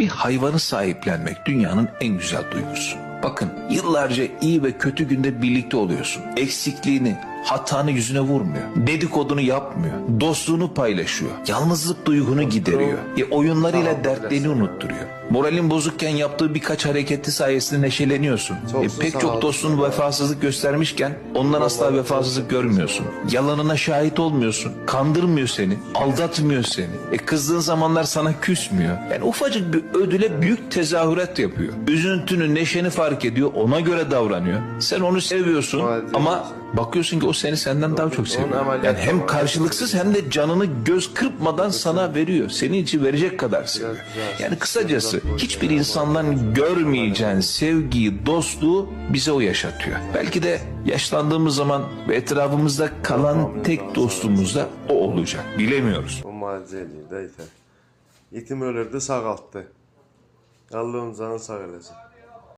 Bir hayvanı sahiplenmek dünyanın en güzel duygusu. Bakın, yıllarca iyi ve kötü günde birlikte oluyorsun. Eksikliğini, hatanı yüzüne vurmuyor. Dedikodunu yapmıyor. Dostluğunu paylaşıyor. Yalnızlık duygunu gideriyor. Oyunlarıyla dertlerini unutturuyor. Moralin bozukken yaptığı birkaç hareketi sayesinde neşeleniyorsun. Pek çok dostun vefasızlık göstermişken ondan asla vefasızlık görmüyorsun. Yalanına şahit olmuyorsun. Kandırmıyor seni. Aldatmıyor seni. Kızdığın zamanlar sana küsmüyor. Yani ufacık bir ödüle büyük tezahürat yapıyor. Üzüntünü, neşeni fark ediyor. Ona göre davranıyor. Sen onu seviyorsun ama bakıyorsun ki o seni senden daha çok seviyor. Yani hem karşılıksız hem de canını göz kırpmadan sana veriyor. Senin için verecek kadar seviyor. Yani kısacası hiçbir insandan görmeyeceğin sevgiyi, dostluğu bize o yaşatıyor. Belki de yaşlandığımız zaman ve etrafımızda kalan tek dostumuz da o olacak. Bilemiyoruz. O müalicə eləyir də itə. İtim ölürdü, sağaltdı. Allah'ın canı sağ eləsin.